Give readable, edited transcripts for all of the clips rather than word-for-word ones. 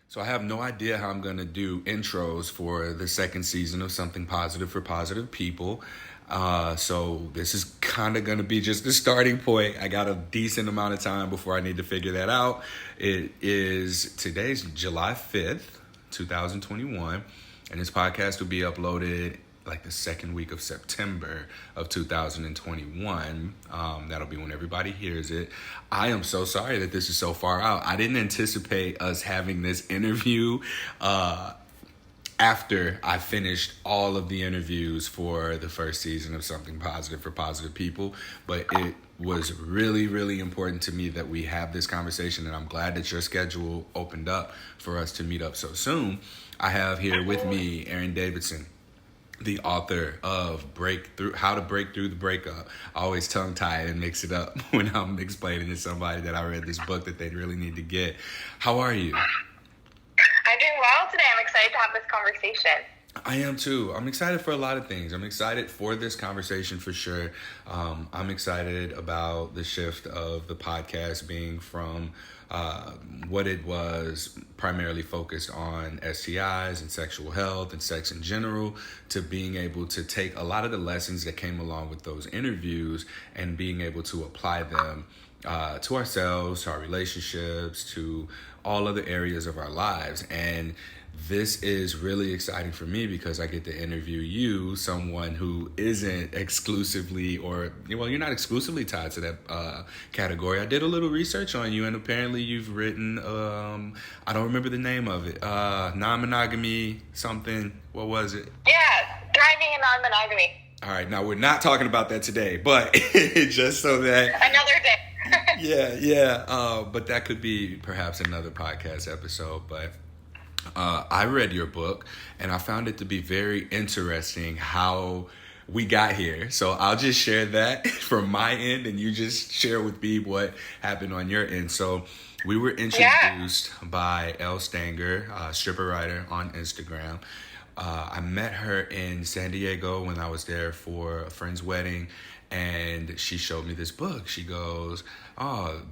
So I have no idea how I'm going to do intros for the second season of Something Positive for Positive People. So this is kind of going to be just the starting point. I got a decent amount of time before I need to figure that out. Today's July 5th, 2021, and this podcast will be uploaded like the second week of September of 2021. That'll be when everybody hears it. I am so sorry that this is so far out. I didn't anticipate us having this interview after I finished all of the interviews for the first season of Something Positive for Positive People, but it was really, really important to me that we have this conversation, and I'm glad that your schedule opened up for us to meet up so soon. I have here with me Erin Davidson, the author of How to Break Through the Breakup. I always tongue-tie and mix it up when I'm explaining to somebody that I read this book that they really need to get. How are you? I'm doing well today. I'm excited to have this conversation. I am too. I'm excited for a lot of things. I'm excited for this conversation for sure. I'm excited about the shift of the podcast being from what it was primarily focused on STIs and sexual health and sex in general, to being able to take a lot of the lessons that came along with those interviews and being able to apply them to ourselves, to our relationships, to all other areas of our lives. And this is really exciting for me because I get to interview you, someone who isn't exclusively, you're not exclusively tied to that category. I did a little research on you, and apparently you've written, I don't remember the name of it, non-monogamy something. What was it? Yeah, thriving in non-monogamy. All right, now we're not talking about that today, but just so that... Another day. Yeah. But that could be perhaps another podcast episode, but... I read your book, and I found it to be very interesting how we got here. So I'll just share that from my end, and you just share with me what happened on your end. So we were introduced by Elle Stanger, stripper writer on Instagram. I met her in San Diego when I was there for a friend's wedding, and she showed me this book. She goes,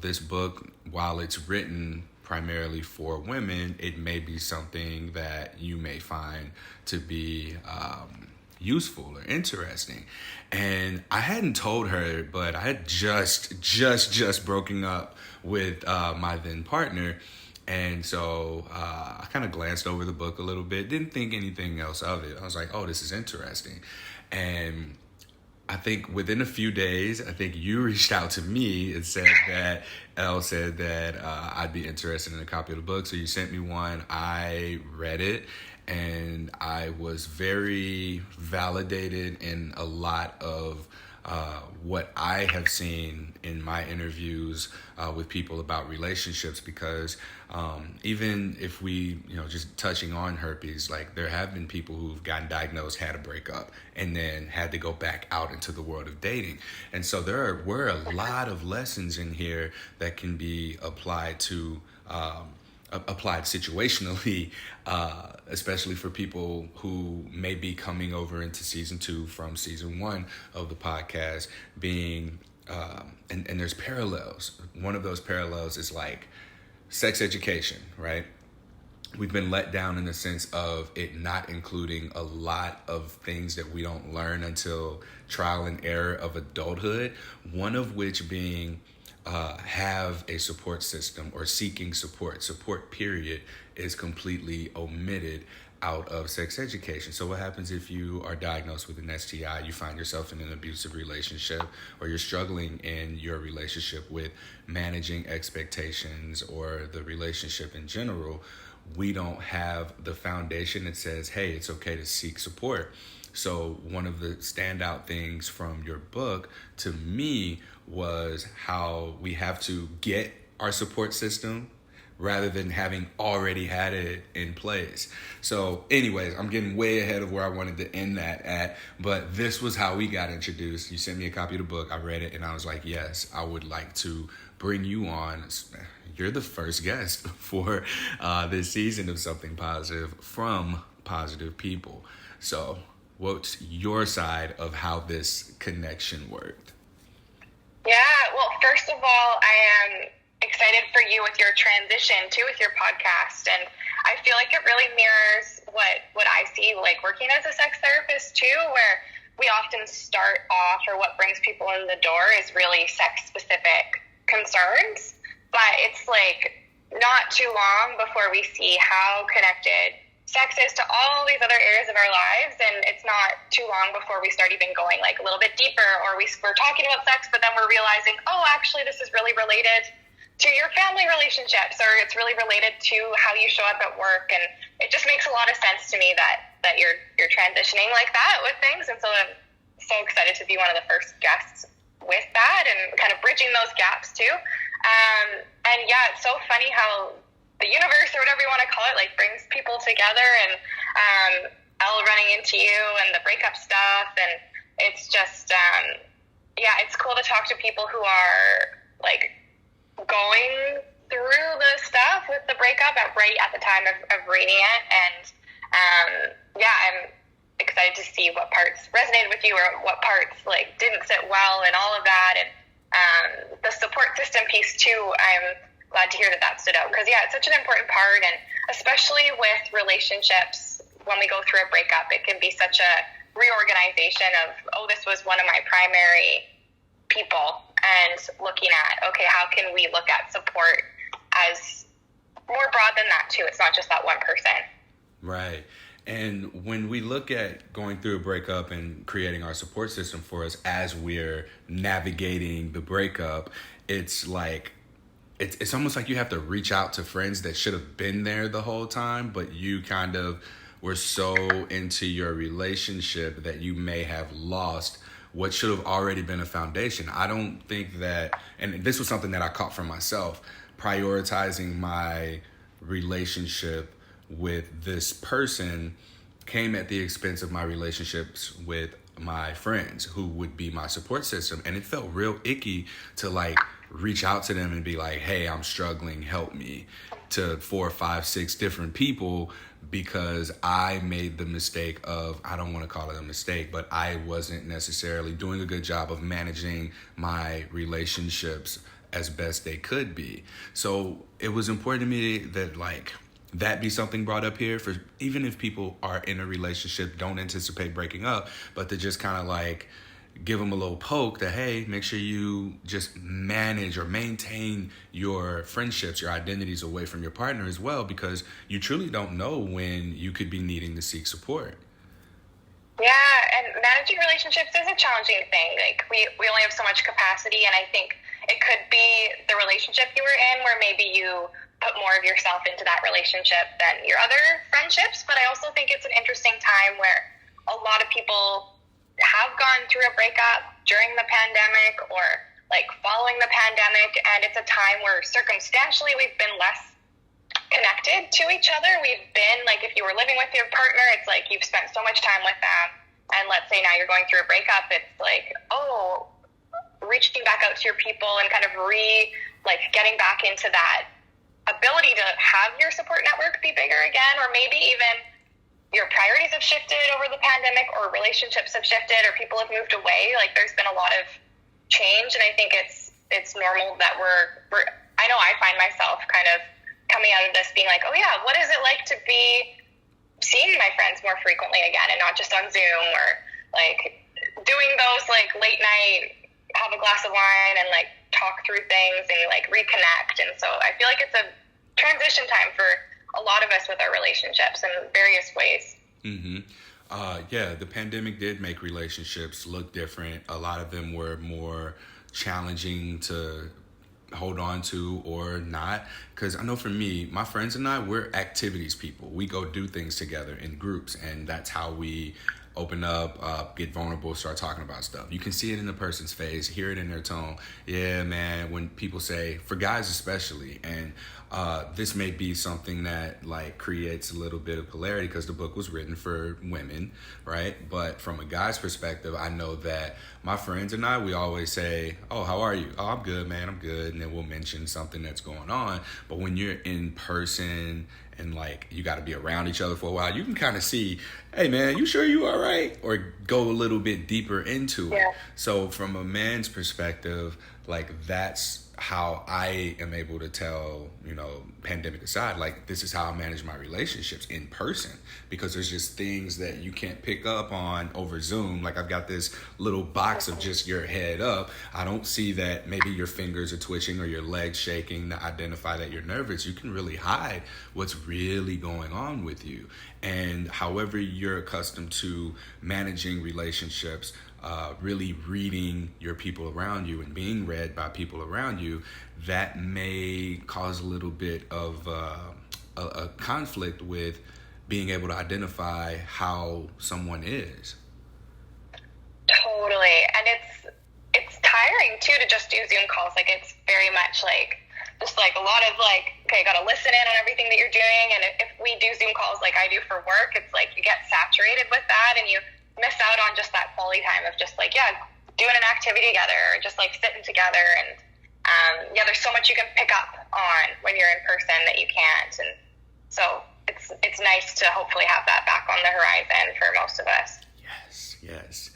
this book, while it's written primarily for women, it may be something that you may find to be useful or interesting. And I hadn't told her, but I had just broken up with my then partner. And so I kind of glanced over the book a little bit, didn't think anything else of it. I was like, oh, this is interesting. And I think within a few days, I think you reached out to me and said that Elle said that I'd be interested in a copy of the book. So you sent me one. I read it, and I was very validated in a lot of what I have seen in my interviews with people about relationships, because even if we, just touching on herpes, like there have been people who've gotten diagnosed, had a breakup, and then had to go back out into the world of dating. And so were a lot of lessons in here that can be applied situationally, especially for people who may be coming over into season 2 from season 1 of the podcast, being, and there's parallels. One of those parallels is like sex education, right? We've been let down in the sense of it not including a lot of things that we don't learn until trial and error of adulthood, one of which being have a support system, or seeking support period is completely omitted out of sex education. So what happens if you are diagnosed with an STI, you find yourself in an abusive relationship, or you're struggling in your relationship with managing expectations or the relationship in general? We don't have the foundation that says, hey, it's okay to seek support. So one of the standout things from your book to me was how we have to get our support system rather than having already had it in place. So anyways, I'm getting way ahead of where I wanted to end that at, but this was how we got introduced. You sent me a copy of the book, I read it, and I was like, yes, I would like to bring you on. You're the first guest for this season of Something Positive from Positive People. So what's your side of how this connection worked? Yeah, well, first of all, I am excited for you with your transition too with your podcast, and I feel like it really mirrors what I see, like working as a sex therapist too, where we often start off, or what brings people in the door is really sex specific concerns, but it's like not too long before we see how connected sex is to all these other areas of our lives, and it's not too long before we start even going like a little bit deeper, or we're talking about sex, but then we're realizing, oh, actually this is really related to your family relationships, or it's really related to how you show up at work. And it just makes a lot of sense to me that you're transitioning like that with things. And so I'm so excited to be one of the first guests with that and kind of bridging those gaps too. And yeah, it's so funny how the universe, or whatever you want to call it, like brings people together, and Elle running into you and the breakup stuff. And it's just, yeah, it's cool to talk to people who are like going through the stuff with the breakup right at the time of reading it. And yeah, I'm excited to see what parts resonated with you, or what parts like didn't sit well, and all of that. And the support system piece too, I'm glad to hear that stood out, because yeah, it's such an important part. And especially with relationships, when we go through a breakup, it can be such a reorganization of, oh, this was one of my primary people, and looking at, okay, how can we look at support as more broad than that too? It's not just that one person. Right. And when we look at going through a breakup and creating our support system for us as we're navigating the breakup, it's like, it's almost like you have to reach out to friends that should have been there the whole time, but you kind of were so into your relationship that you may have lost what should have already been a foundation. I don't think that, and this was something that I caught from myself, prioritizing my relationship with this person came at the expense of my relationships with my friends, who would be my support system. And it felt real icky to like reach out to them and be like, hey, I'm struggling, help me, to 4, 5, 6 different people, because I made the mistake of, I don't want to call it a mistake, but I wasn't necessarily doing a good job of managing my relationships as best they could be. So it was important to me that like that be something brought up here, for even if people are in a relationship, don't anticipate breaking up, but to just kind of like give them a little poke that, hey, make sure you just manage or maintain your friendships, your identities away from your partner as well, because you truly don't know when you could be needing to seek support. Yeah, and managing relationships is a challenging thing. Like we only have so much capacity, and I think it could be the relationship you were in where maybe you put more of yourself into that relationship than your other friendships. But I also think it's an interesting time where a lot of people have gone through a breakup during the pandemic, or like following the pandemic, and it's a time where circumstantially we've been less connected to each other. We've been like, if you were living with your partner, it's like you've spent so much time with them, and let's say now you're going through a breakup, it's like, oh, reaching back out to your people and kind of getting back into that ability to have your support network be bigger again, or maybe even your priorities have shifted over the pandemic, or relationships have shifted, or people have moved away. Like there's been a lot of change, and I think it's normal that I know I find myself kind of coming out of this being like, oh yeah, what is it like to be seeing my friends more frequently again, and not just on Zoom, or like doing those like late night, have a glass of wine and like talk through things and like reconnect. And so I feel like it's a transition time for a lot of us with our relationships in various ways. Yeah, the pandemic did make relationships look different. A lot of them were more challenging to hold on to or not. Because I know for me, my friends and I, we're activities people. We go do things together in groups, and that's how we open up, get vulnerable, start talking about stuff. You can see it in the person's face, hear it in their tone. Yeah, man, when people say, for guys especially, and this may be something that like creates a little bit of polarity because the book was written for women, right? But from a guy's perspective, I know that my friends and I, we always say, oh, how are you? Oh, I'm good, man, I'm good. And then we'll mention something that's going on. But when you're in person and like you got to be around each other for a while, you can kind of see, hey man, you sure you all right? Or go a little bit deeper into it. So from a man's perspective, like that's how I am able to tell, pandemic aside, like this is how I manage my relationships in person, because there's just things that you can't pick up on over Zoom. Like I've got this little box of just your head up. I don't see that maybe your fingers are twitching or your legs shaking to identify that you're nervous. You can really hide what's really going on with you. And however you're accustomed to managing relationships, really reading your people around you and being read by people around you, that may cause a little bit of a conflict with being able to identify how someone is. Totally. And it's tiring too to just do Zoom calls. Like it's very much like just like a lot of like, okay, got to listen in on everything that you're doing. And if we do Zoom calls like I do for work, it's like you get saturated with that and you miss out on just that quality time of just like, doing an activity together or just like sitting together. And there's so much you can pick up on when you're in person that you can't. And so it's nice to hopefully have that back on the horizon for most of us. Yes.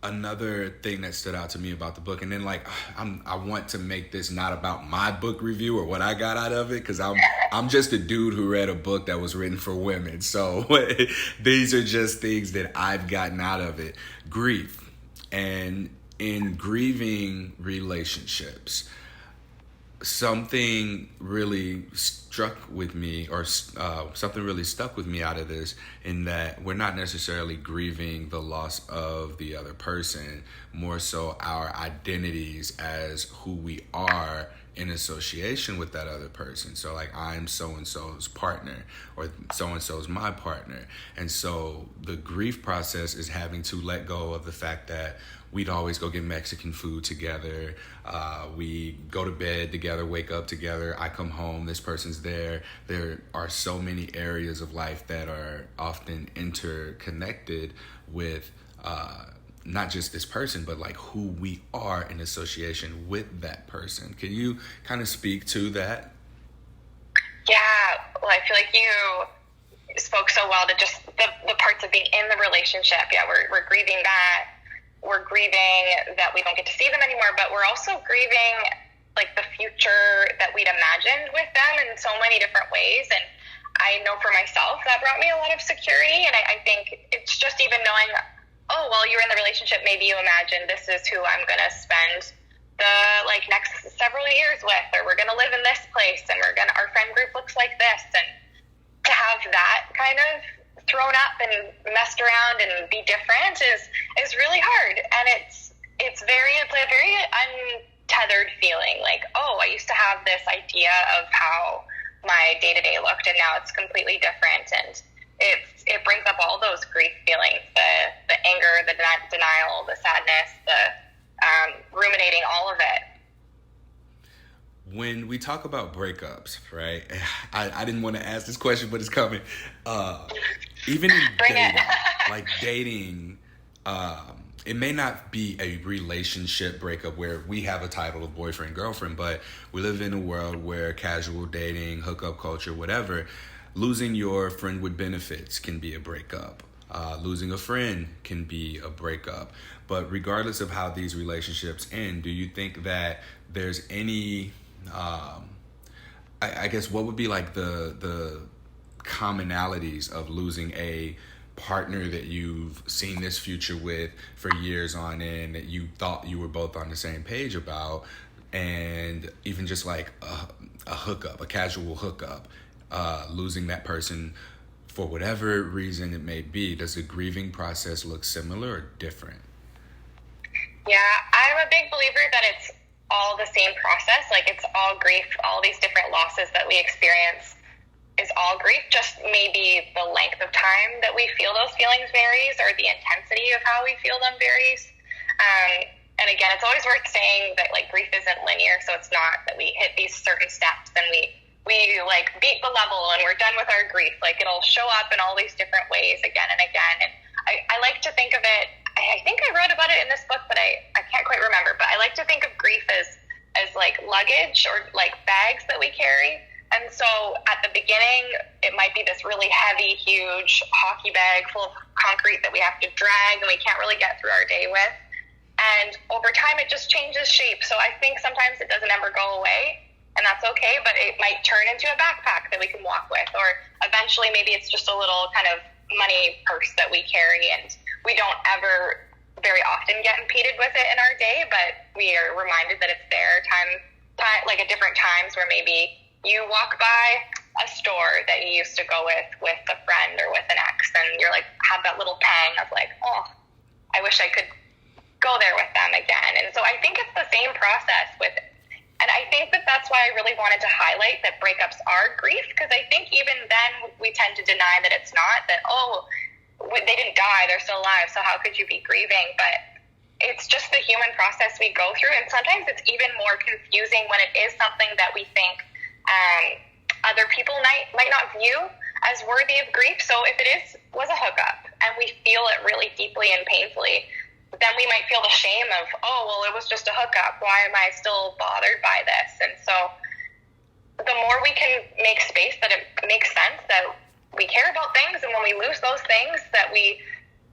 Another thing that stood out to me about the book, and then like I want to make this not about my book review or what I got out of it, because I'm just a dude who read a book that was written for women. So these are just things that I've gotten out of it. Grief. And in grieving relationships, something really struck with me, or something really stuck with me out of this, in that we're not necessarily grieving the loss of the other person, more so our identities as who we are in association with that other person. So like I'm so-and-so's partner, or so-and-so's my partner. And so the grief process is having to let go of the fact that we'd always go get Mexican food together. We go to bed together, wake up together. I come home, this person's there. There are so many areas of life that are often interconnected with not just this person, but like who we are in association with that person. Can you kind of speak to that? Yeah, well, I feel like you spoke so well to just the parts of being in the relationship. Yeah, we're grieving that. We're grieving that we don't get to see them anymore, but we're also grieving like the future that we'd imagined with them in so many different ways. And I know for myself that brought me a lot of security. And I think it's just even knowing, oh, well, you're in the relationship, maybe you imagine this is who I'm going to spend the like next several years with, or we're going to live in this place and our friend group looks like this. And to have that kind of thrown up and messed around and be different is really hard. And it's a very untethered feeling. Like, oh, I used to have this idea of how my day-to-day looked, and now it's completely different. And it brings up all those grief feelings, the anger, the denial, the sadness, the ruminating, all of it. When we talk about breakups, right? I didn't want to ask this question, but it's coming. Even in dating, it may not be a relationship breakup where we have a title of boyfriend, girlfriend, but we live in a world where casual dating, hookup culture, whatever, losing your friend with benefits can be a breakup. Losing a friend can be a breakup. But regardless of how these relationships end, do you think that there's any, I guess, what would be like the commonalities of losing a partner that you've seen this future with for years on end, that you thought you were both on the same page about, and even just like a hookup, a casual hookup, losing that person for whatever reason it may be? Does the grieving process look similar or different? Yeah, I'm a big believer that it's all the same process. Like it's all grief, all these different losses that we experience is all grief, just maybe the length of time that we feel those feelings varies, or the intensity of how we feel them varies. And again, it's always worth saying that like grief isn't linear, so it's not that we hit these certain steps and we like beat the level and we're done with our grief. Like it'll show up in all these different ways again and again. And I like to think of it, I think I wrote about it in this book, but I can't quite remember, but I like to think of grief as like luggage or like bags that we carry. And so at the beginning, it might be this really heavy, huge hockey bag full of concrete that we have to drag and we can't really get through our day with. And over time, it just changes shape. So I think sometimes it doesn't ever go away, and that's okay, but it might turn into a backpack that we can walk with, or eventually maybe it's just a little kind of money purse that we carry, and we don't ever very often get impeded with it in our day, but we are reminded that it's there like at different times where maybe you walk by a store that you used to go with a friend or with an ex, and you're like, have that little pang of like, oh, I wish I could go there with them again. And so I think it's the same process and I think that that's why I really wanted to highlight that breakups are grief, because I think even then we tend to deny that it's not, that, oh, they didn't die, they're still alive, so how could you be grieving? But it's just the human process we go through, and sometimes it's even more confusing when it is something that we think other people might not view as worthy of grief. So if it was a hookup and we feel it really deeply and painfully, then we might feel the shame of, oh, well, it was just a hookup. Why am I still bothered by this? And so the more we can make space that it makes sense that we care about things, and when we lose those things, that we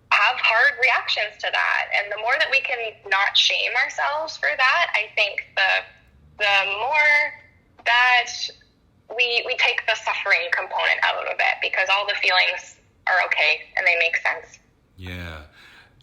have hard reactions to that. And the more that we can not shame ourselves for that, I think the more that we take the suffering component out of it, because all the feelings are okay and they make sense. Yeah.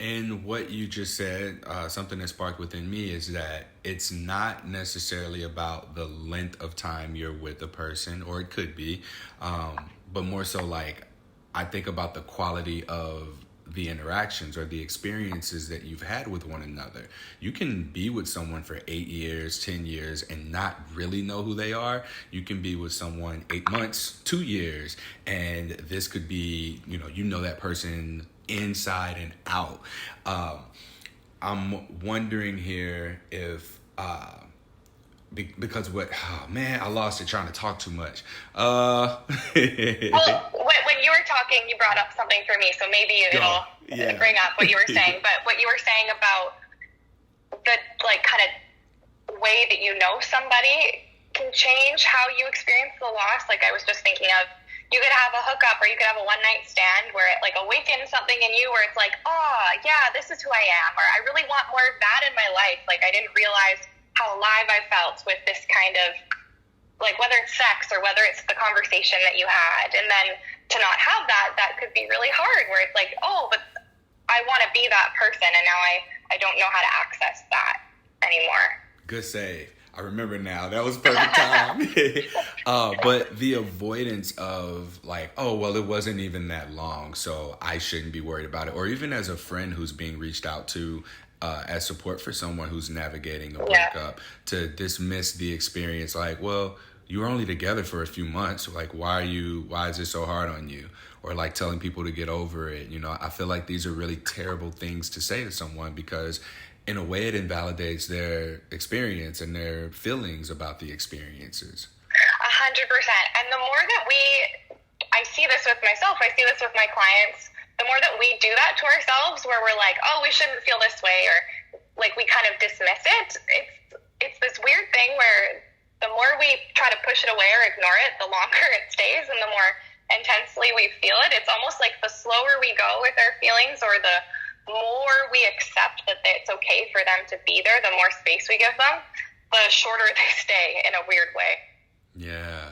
And what you just said, something that sparked within me is that it's not necessarily about the length of time you're with a person, or it could be, but more so like I think about the quality of the interactions or the experiences that you've had with one another. You can be with someone for 8 years, 10 years, and not really know who they are. You can be with someone 8 months, 2 years, and this could be, you know that person inside and out. I'm wondering here if because I lost it trying to talk too much. Well, when you were talking, you brought up something for me, so maybe it'll bring up what you were saying. But what you were saying about the kind of way that you know somebody can change how you experience the loss. Like, I was just thinking of, you could have a hookup or you could have a one-night stand where it awakens something in you where it's like, oh, yeah, this is who I am, or I really want more of that in my life. Like, I didn't realize how alive I felt with this kind of, whether it's sex or whether it's the conversation that you had. And then to not have that could be really hard, where it's like, oh, but I want to be that person, and now I don't know how to access that anymore. Good save. I remember now. That was perfect time. But the avoidance of oh, well, it wasn't even that long, so I shouldn't be worried about it. Or even as a friend who's being reached out to as support for someone who's navigating a breakup, to dismiss the experience well, you were only together for a few months. Why is it so hard on you? Or telling people to get over it. I feel like these are really terrible things to say to someone, because in a way it invalidates their experience and their feelings about the experiences. 100%. And the more that I see this with myself, I see this with my clients, the more that we do that to ourselves, where we're like, oh, we shouldn't feel this way, or we kind of dismiss it. It's this weird thing where the more we try to push it away or ignore it, the longer it stays and the more intensely we feel it. It's almost like the slower we go with our feelings, or the more we accept that it's okay for them to be there, the more space we give them, the shorter they stay in a weird way. Yeah.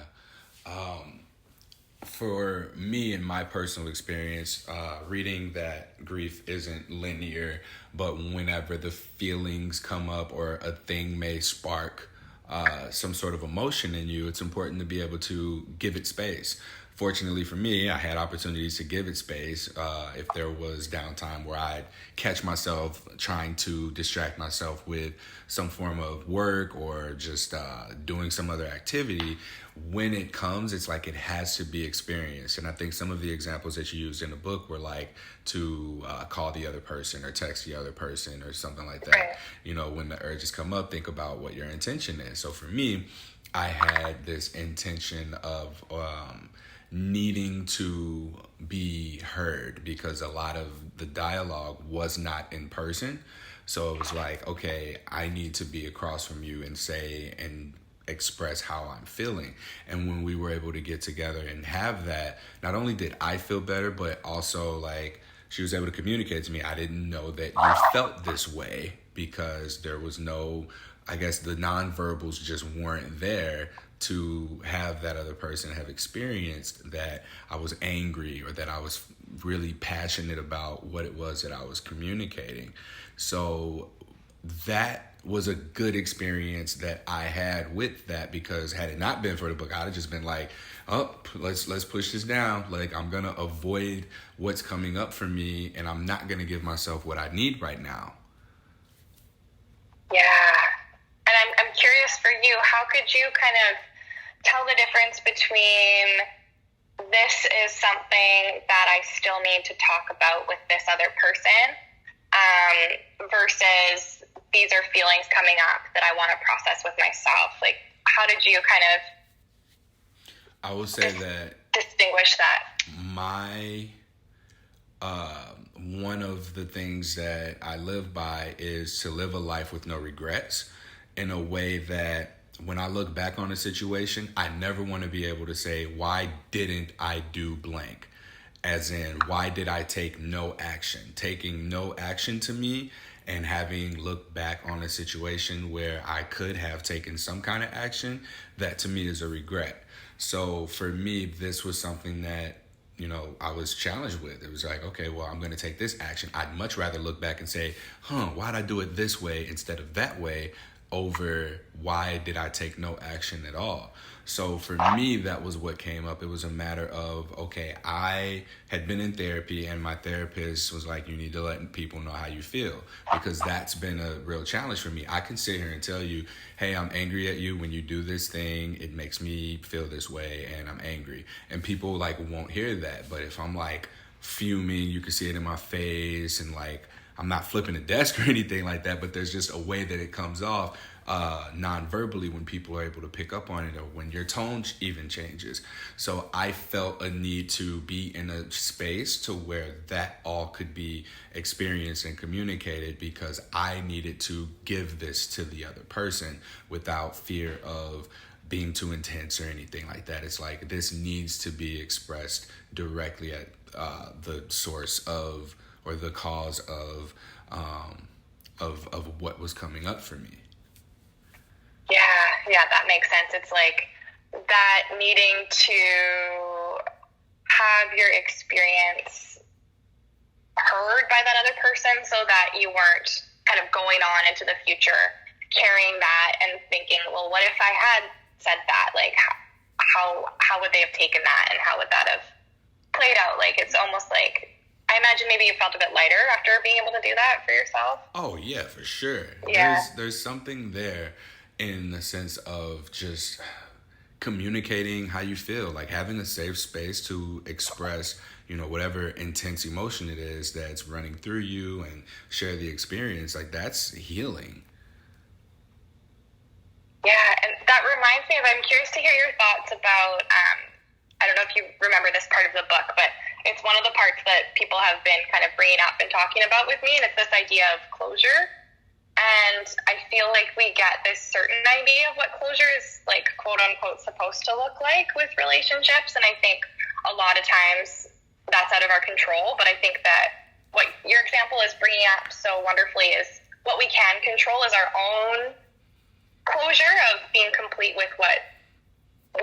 For me, in my personal experience, reading that grief isn't linear, but whenever the feelings come up or a thing may spark some sort of emotion in you, it's important to be able to give it space. Fortunately for me, I had opportunities to give it space. If there was downtime where I'd catch myself trying to distract myself with some form of work or just doing some other activity, when it comes, it's it has to be experienced. And I think some of the examples that you used in the book were to call the other person or text the other person or something like that. When the urges come up, think about what your intention is. So for me, I had this intention of needing to be heard, because a lot of the dialogue was not in person. So it was okay, I need to be across from you and say and express how I'm feeling. And when we were able to get together and have that, not only did I feel better, but also she was able to communicate to me, I didn't know that you felt this way, because there was no, I guess the nonverbals just weren't there to have that other person have experienced that I was angry, or that I was really passionate about what it was that I was communicating. So that was a good experience that I had with that, because had it not been for the book, I'd have just been like, oh, let's push this down. Like, I'm going to avoid what's coming up for me, and I'm not going to give myself what I need right now. Yeah. And I'm curious for you, how could you kind of tell the difference between this is something that I still need to talk about with this other person, versus these are feelings coming up that I want to process with myself? Like, how did you kind of, I will say that distinguish that? My one of the things that I live by is to live a life with no regrets, in a way that when I look back on a situation, I never want to be able to say, why didn't I do blank? As in, why did I take no action? Taking no action to me, and having looked back on a situation where I could have taken some kind of action, that to me is a regret. So for me, this was something that, you know, I was challenged with. It was like, okay, well, I'm going to take this action. I'd much rather look back and say, why'd I do it this way instead of that way, over why did I take no action at all? So for me, that was what came up. It was a matter of, okay, I had been in therapy, and my therapist was like, you need to let people know how you feel, because that's been a real challenge for me. I can sit here and tell you, hey, I'm angry at you when you do this thing. It makes me feel this way, and I'm angry. And people like won't hear that. But if I'm like fuming, you can see it in my face, and like, I'm not flipping the desk or anything like that, but there's just a way that it comes off non-verbally when people are able to pick up on it, or when your tone even changes. So I felt a need to be in a space to where that all could be experienced and communicated, because I needed to give this to the other person without fear of being too intense or anything like that. It's like, this needs to be expressed directly at the source of, or the cause of what was coming up for me. Yeah, that makes sense. It's like that needing to have your experience heard by that other person, so that you weren't kind of going on into the future carrying that and thinking, well, what if I had said that? Like, how would they have taken that, and how would that have played out? Like, it's almost like, I imagine maybe you felt a bit lighter after being able to do that for yourself. Oh yeah, for sure. Yeah. There's something there in the sense of just communicating how you feel, like having a safe space to express, you know, whatever intense emotion it is that's running through you, and share the experience. Like, that's healing. Yeah, and that reminds me of, I'm curious to hear your thoughts about, I don't know if you remember this part of the book, but it's one of the parts that people have been kind of bringing up and talking about with me, and it's this idea of closure. And I feel like we get this certain idea of what closure is, like, quote unquote, supposed to look like with relationships. And I think a lot of times that's out of our control. But I think that what your example is bringing up so wonderfully is what we can control is our own closure of being complete with what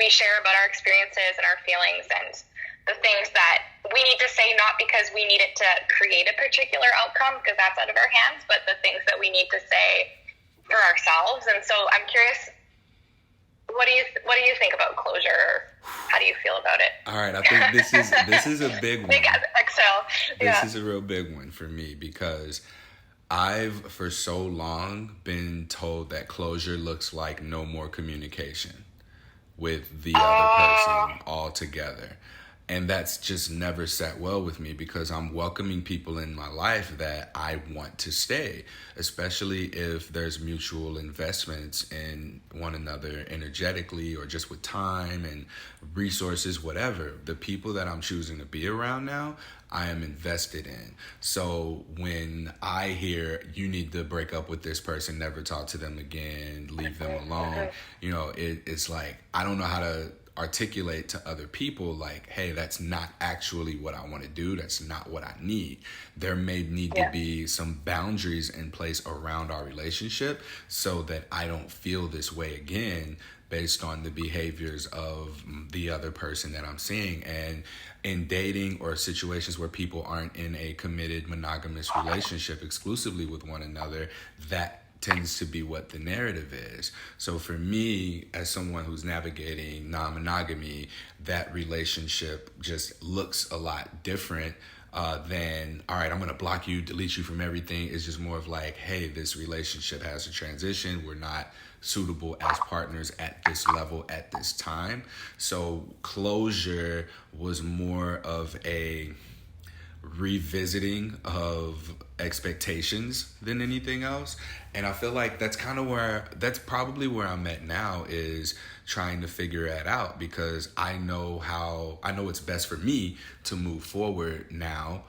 we share about our experiences and our feelings, and the things that we need to say, not because we need it to create a particular outcome, because that's out of our hands, but the things that we need to say for ourselves. And so I'm curious, what do you think about closure? How do you feel about it? All right, I think this is a big one. Big exhale. Yeah. This is a real big one for me, because I've for so long been told that closure looks like no more communication with the other person altogether. And that's just never sat well with me, because I'm welcoming people in my life that I want to stay, especially if there's mutual investments in one another energetically, or just with time and resources, whatever. The people that I'm choosing to be around now, I am invested in. So when I hear you need to break up with this person, never talk to them again, leave them alone, you know, it's like, I don't know how to articulate to other people like, hey, that's not actually what I want to do. That's not what I need. There may need to be some boundaries in place around our relationship so that I don't feel this way again based on the behaviors of the other person that I'm seeing. And in dating or situations where people aren't in a committed monogamous relationship exclusively with one another, that tends to be what the narrative is. So for me, as someone who's navigating non-monogamy, that relationship just looks a lot different than, all right, I'm going to block you, delete you from everything. It's just more of like, hey, this relationship has a transition. We're not suitable as partners at this level at this time. So closure was more of a revisiting of expectations than anything else. And I feel like that's probably where I'm at now, is trying to figure that out, because I know it's best for me to move forward now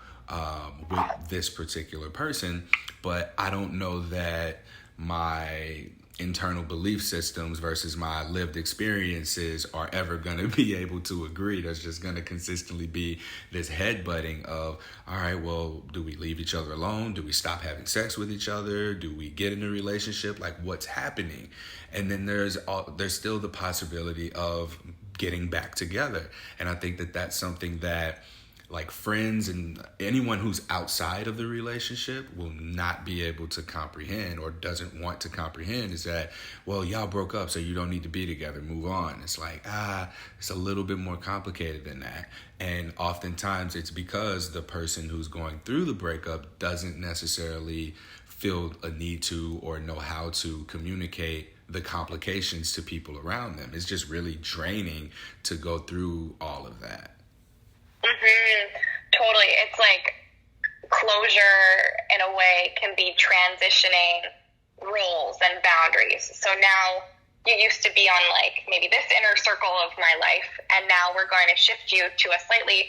with this particular person, but I don't know that my internal belief systems versus my lived experiences are ever going to be able to agree. There's just going to consistently be this headbutting of, all right, well, do we leave each other alone? Do we stop having sex with each other? Do we get in a relationship? Like, what's happening? And then there's still the possibility of getting back together. And I think that that's something that, like, friends and anyone who's outside of the relationship will not be able to comprehend, or doesn't want to comprehend, is that, well, y'all broke up, so you don't need to be together, move on. It's like, it's a little bit more complicated than that. And oftentimes it's because the person who's going through the breakup doesn't necessarily feel a need to or know how to communicate the complications to people around them. It's just really draining to go through all of that. Totally. It's like closure in a way can be transitioning roles and boundaries. So now you used to be on like maybe this inner circle of my life, and now we're going to shift you to a slightly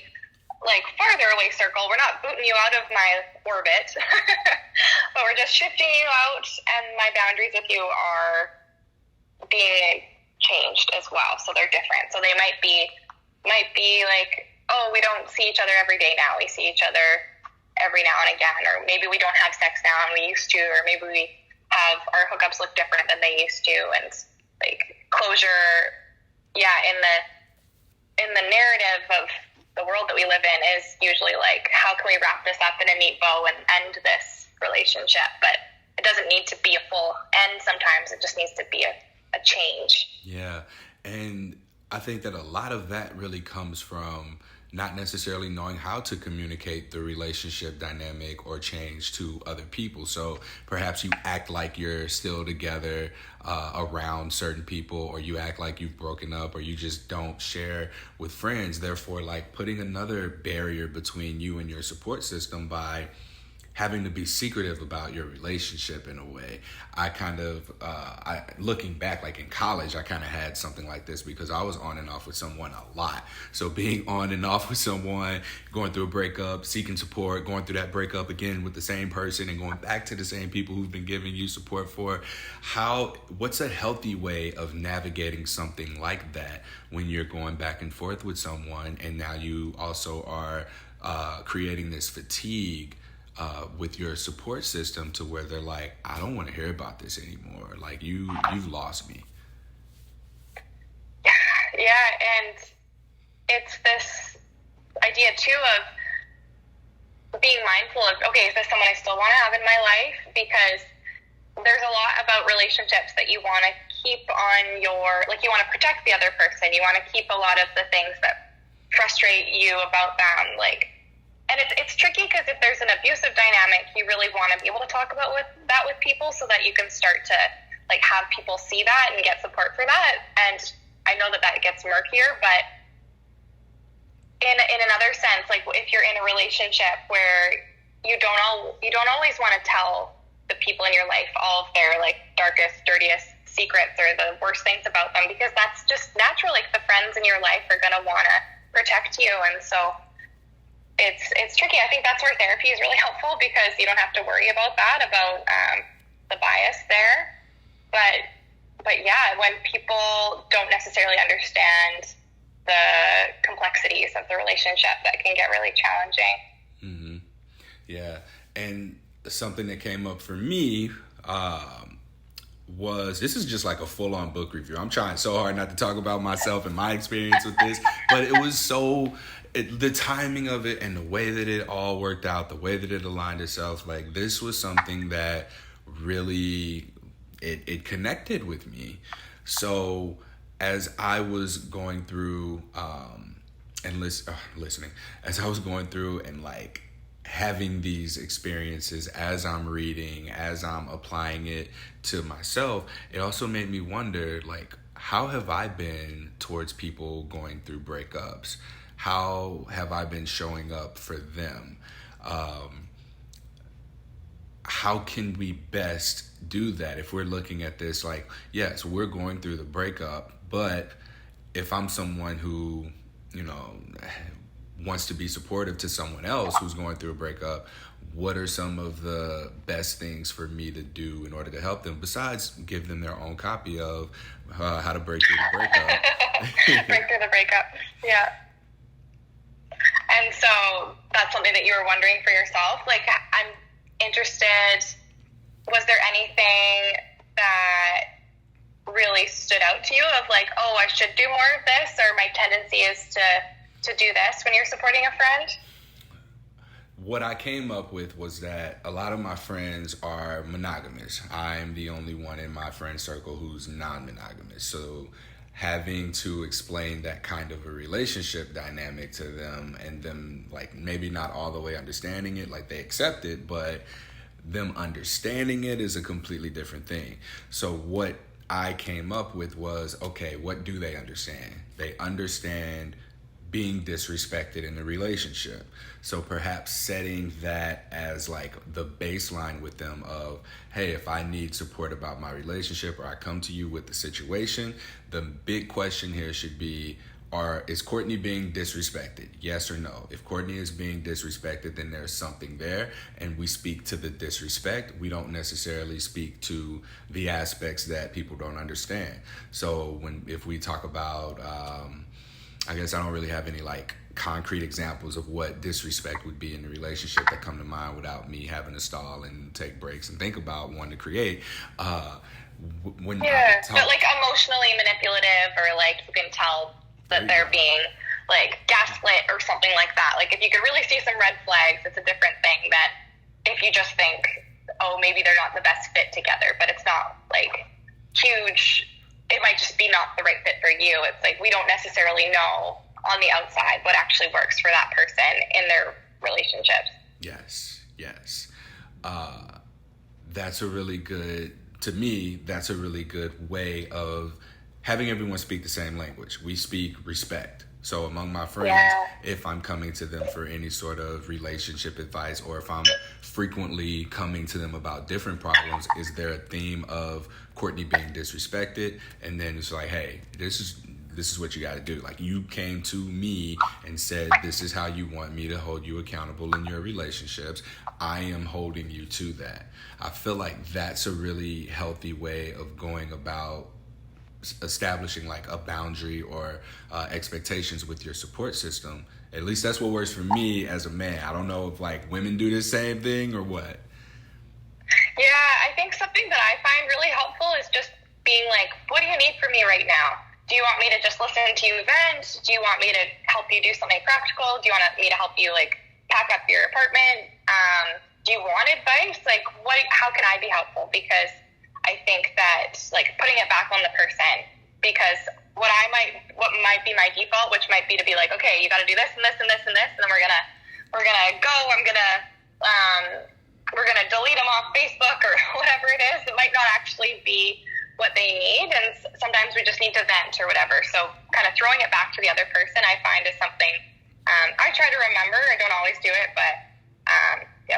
like farther away circle. We're not booting you out of my orbit, but we're just shifting you out, and my boundaries with you are being changed as well. So they're different. So they might be like, oh, we don't see each other every day now. We see each other every now and again. Or maybe we don't have sex now and we used to, or maybe we have our hookups look different than they used to. And like closure, in the narrative of the world that we live in is usually like, how can we wrap this up in a neat bow and end this relationship? But it doesn't need to be a full end. Sometimes it just needs to be a change. Yeah. And I think that a lot of that really comes from not necessarily knowing how to communicate the relationship dynamic or change to other people. So perhaps you act like you're still together around certain people, or you act like you've broken up, or you just don't share with friends. Therefore, like putting another barrier between you and your support system by having to be secretive about your relationship in a way. I kind of, looking back, like in college, I kind of had something like this because I was on and off with someone a lot. So being on and off with someone, going through a breakup, seeking support, going through that breakup again with the same person, and going back to the same people who've been giving you support for, what's a healthy way of navigating something like that when you're going back and forth with someone, and now you also are creating this fatigue with your support system to where they're like, I don't want to hear about this anymore. Like you've lost me. Yeah, and it's this idea too of being mindful of, okay, is this someone I still want to have in my life? Because there's a lot about relationships that you want to keep on you want to protect the other person. You want to keep a lot of the things that frustrate you about them, and it's tricky because if there's an abusive dynamic, you really want to be able to talk about with people so that you can start to have people see that and get support for that. And I know that gets murkier, but in another sense, if you're in a relationship where you don't always want to tell the people in your life all of their darkest, dirtiest secrets or the worst things about them, because that's just natural. The friends in your life are going to want to protect you, and so it's tricky. I think that's where therapy is really helpful, because you don't have to worry about the bias there. But yeah, when people don't necessarily understand the complexities of the relationship that can get really challenging. Mm-hmm. Yeah. And something that came up for me was, this is just like a full-on book review. I'm trying so hard not to talk about myself and my experience with this, but it was the timing of it and the way that it all worked out, the way that it aligned itself, like this was something that really, it connected with me. So as I was going through and listening, as I was going through and like having these experiences, as I'm reading, as I'm applying it to myself, it also made me wonder, like, how have I been towards people going through breakups? How have I been showing up for them? How can we best do that if we're looking at this like, yes, we're going through the breakup, but if I'm someone who, you know, wants to be supportive to someone else who's going through a breakup, what are some of the best things for me to do in order to help them, besides give them their own copy of How to Break Through the Breakup? Break through the breakup. Yeah. And so that's something that you were wondering for yourself. Like, I'm interested, was there anything that really stood out to you of like, oh, I should do more of this, or my tendency is to do this when you're supporting a friend? What I came up with was that a lot of my friends are monogamous. I'm the only one in my friend circle who's non-monogamous. So having to explain that kind of a relationship dynamic to them, and them like maybe not all the way understanding it, like they accept it, but them understanding it is a completely different thing. So what I came up with was, okay, what do they understand? They understand being disrespected in the relationship. So perhaps setting that as like the baseline with them of, hey, if I need support about my relationship, or I come to you with the situation, the big question here should be, is Courtney being disrespected? Yes or no? If Courtney is being disrespected, then there's something there, and we speak to the disrespect. We don't necessarily speak to the aspects that people don't understand. So if we talk about, I guess I don't really have any like concrete examples of what disrespect would be in a relationship that come to mind without me having to stall and take breaks and think about one to create. But like emotionally manipulative, or like you can tell that they're being like gaslit or something like that. Like if you could really see some red flags, it's a different thing than if you just think, oh, maybe they're not the best fit together, but it's not like huge. It might just be not the right fit for you. It's like we don't necessarily know on the outside what actually works for that person in their relationships. Yes. That's a really good, to me, that's a really good way of having everyone speak the same language. We speak respect. So among my friends, if I'm coming to them for any sort of relationship advice, or if I'm frequently coming to them about different problems, is there a theme of Courtney being disrespected? And then it's like, hey, this is what you got to do. Like, you came to me and said, this is how you want me to hold you accountable in your relationships. I am holding you to that. I feel like that's a really healthy way of going about establishing like a boundary or expectations with your support system. At least that's what works for me as a man. I don't know if like women do the same thing or what. Yeah, I think something that I find really helpful is just being like, what do you need from me right now? Do you want me to just listen to you vent? Do you want me to help you do something practical? Do you want me to help you like pack up your apartment? Do you want advice? Like, how can I be helpful? Because I think that like putting it back on the person, because what might be my default, which might be to be like, okay, you got to do this and this and this and this, and then we're gonna go. We're gonna delete them off Facebook or whatever it is. It might not actually be what they need, and sometimes we just need to vent or whatever. So kind of throwing it back to the other person, I find is something I try to remember. I don't always do it, but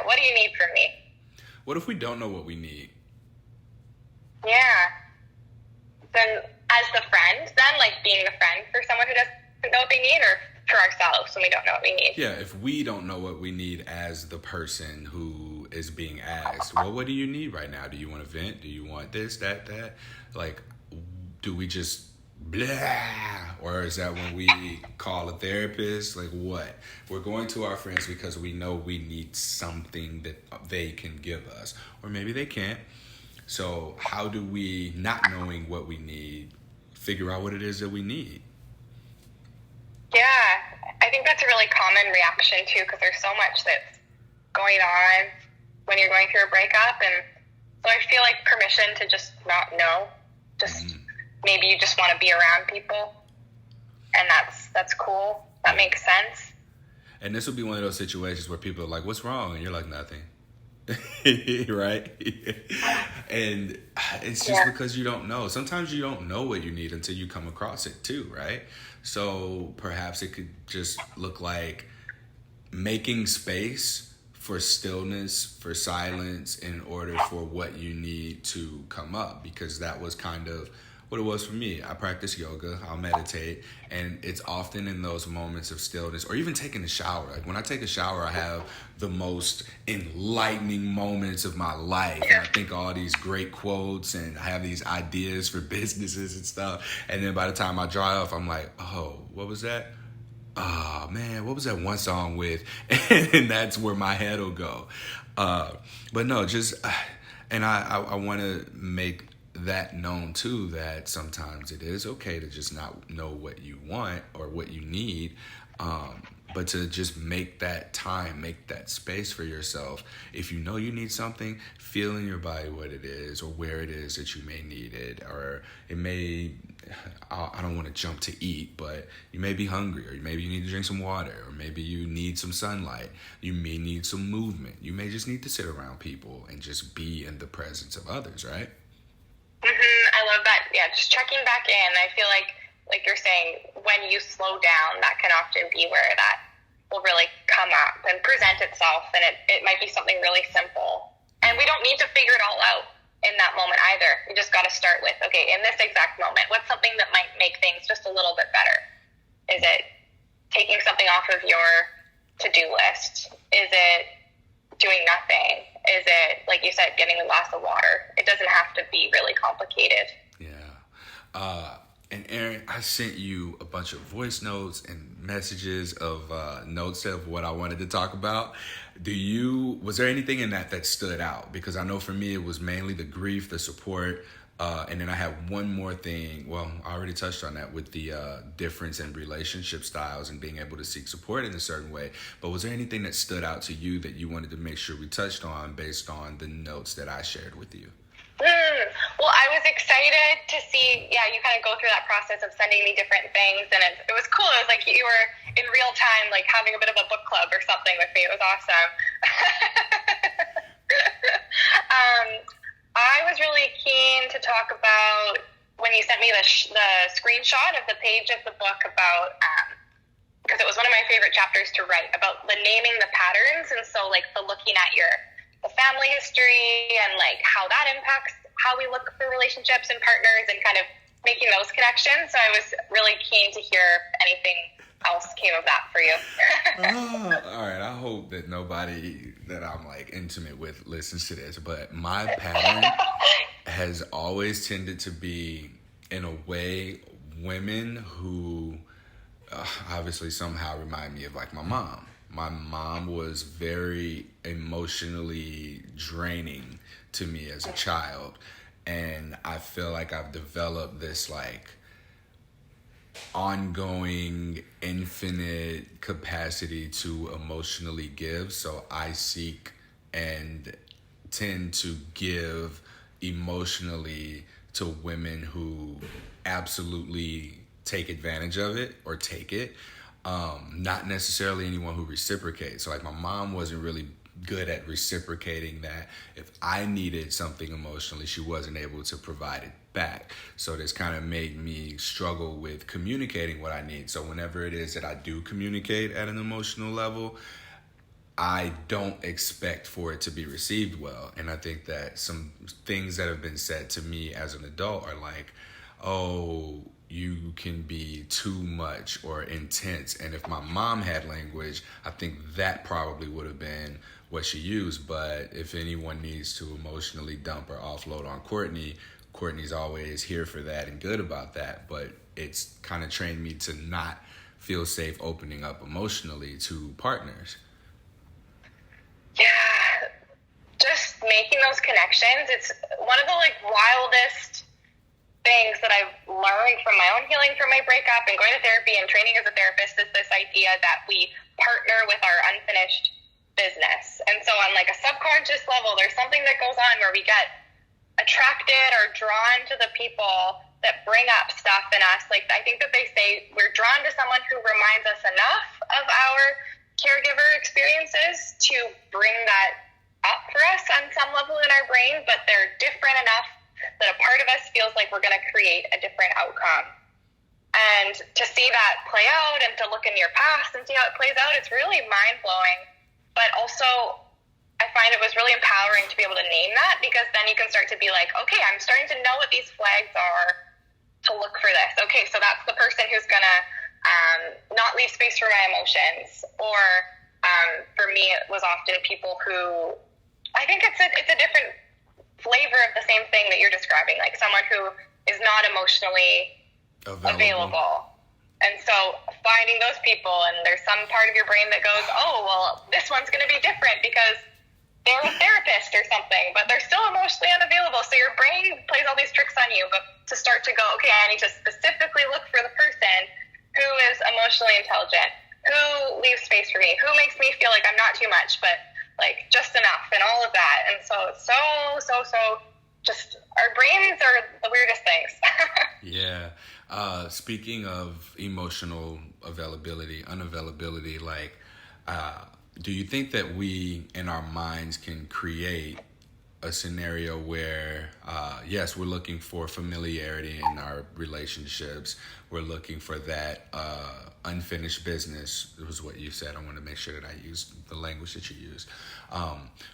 what do you need from me? What if we don't know what we need? Yeah. Then as the friend, then like being the friend for someone who doesn't know what they need, or for ourselves when we don't know what we need. Yeah, if we don't know what we need as the person who is being asked, well, what do you need right now? Do you want to vent? Do you want this, that? Like, do we just blah, or is that when we call a therapist? Like what? We're going to our friends because we know we need something that they can give us, or maybe they can't. So how do we, not knowing what we need, figure out what it is that we need? Yeah, I think that's a really common reaction too, because there's so much that's going on when you're going through a breakup, and so I feel like permission to just not know, just maybe you just want to be around people, and that's cool. That makes sense. And this will be one of those situations where people are like, "What's wrong?" and you're like, "Nothing." Right? And it's just because you don't know. Sometimes you don't know what you need until you come across it too, right? So perhaps it could just look like making space for stillness, for silence, in order for what you need to come up, because that was kind of what it was for me. I practice yoga, I'll meditate, and it's often in those moments of stillness, or even taking a shower. Like when I take a shower, I have the most enlightening moments of my life, and I think all these great quotes, and I have these ideas for businesses and stuff, and then by the time I dry off, I'm like, oh, what was that? Oh man, what was that one song with? And that's where my head will go. But no, just, and I want to make that known too, that sometimes it is okay to just not know what you want or what you need, but to just make that time, make that space for yourself. If you know you need something, feel in your body what it is or where it is that you may need it, or it may, I don't want to jump to eat, but you may be hungry, or maybe you need to drink some water, or maybe you need some sunlight. You may need some movement. You may just need to sit around people and just be in the presence of others, right? I love that. Yeah, just checking back in. I feel like you're saying, when you slow down, that can often be where that will really come up and present itself. And it might be something really simple. And we don't need to figure it all out in that moment either. You just got to start with, okay, in this exact moment, what's something that might make things just a little bit better? Is it taking something off of your to-do list? Is it doing nothing? Is it, like you said, getting a glass of water? It doesn't have to be really complicated. Yeah. And Erin, I sent you a bunch of voice notes and messages of notes of what I wanted to talk about. Was there anything in that stood out? Because I know for me, it was mainly the grief, the support, and then I have one more thing. Well, I already touched on that with the difference in relationship styles and being able to seek support in a certain way. But was there anything that stood out to you that you wanted to make sure we touched on based on the notes that I shared with you? Well, I was excited to see, you kind of go through that process of sending me different things, and it was cool. It was like you were in real time, like having a bit of a book club or something with me. It was awesome. I was really keen to talk about when you sent me the screenshot of the page of the book about, because it was one of my favorite chapters to write, about the naming the patterns, and so like the looking at the family history and like how that impacts how we look for relationships and partners and kind of making those connections. So I was really keen to hear if anything else came of that for you. All right. I hope that nobody that I'm like intimate with listens to this, but my pattern has always tended to be, in a way, women who obviously somehow remind me of like my mom. My mom was very emotionally draining to me as a child. And I feel like I've developed this like ongoing, infinite capacity to emotionally give. So I seek and tend to give emotionally to women who absolutely take advantage of it or take it. Not necessarily anyone who reciprocates. So like my mom wasn't really good at reciprocating that. If I needed something emotionally, she wasn't able to provide it back. So this kind of made me struggle with communicating what I need. So whenever it is that I do communicate at an emotional level, I don't expect for it to be received well. And I think that some things that have been said to me as an adult are like, oh, you can be too much or intense. And if my mom had language, I think that probably would have been what she used. But if anyone needs to emotionally dump or offload on Courtney, Courtney's always here for that and good about that. But it's kind of trained me to not feel safe opening up emotionally to partners. Yeah, just making those connections. It's one of the like wildest things that I've learned from my own healing from my breakup and going to therapy and training as a therapist is this idea that we partner with our unfinished business. And so on like a subconscious level, there's something that goes on where we get attracted or drawn to the people that bring up stuff in us. Like I think that they say we're drawn to someone who reminds us enough of our caregiver experiences to bring that up for us on some level in our brain, but they're different enough that a part of us feels like we're going to create a different outcome. And to see that play out and to look in your past and see how it plays out, it's really mind-blowing. But also, I find it was really empowering to be able to name that, because then you can start to be like, okay, I'm starting to know what these flags are to look for this. Okay, so that's the person who's going to not leave space for my emotions. Or for me, it was often people who, I think it's a different flavor of the same thing that you're describing, like someone who is not emotionally available. And so finding those people, and there's some part of your brain that goes, oh, well, this one's going to be different because they're a therapist or something, but they're still emotionally unavailable. So your brain plays all these tricks on you, but to start to go, okay, I need to specifically look for the person who is emotionally intelligent, who leaves space for me, who makes me feel like I'm not too much, but like just enough, and all of that. And so it's so just, our brains are the weirdest things. Yeah. Speaking of emotional unavailability, like, do you think that we in our minds can create a scenario where, yes, we're looking for familiarity in our relationships. We're looking for that unfinished business. It was what you said. I want to make sure that I use the language that you use.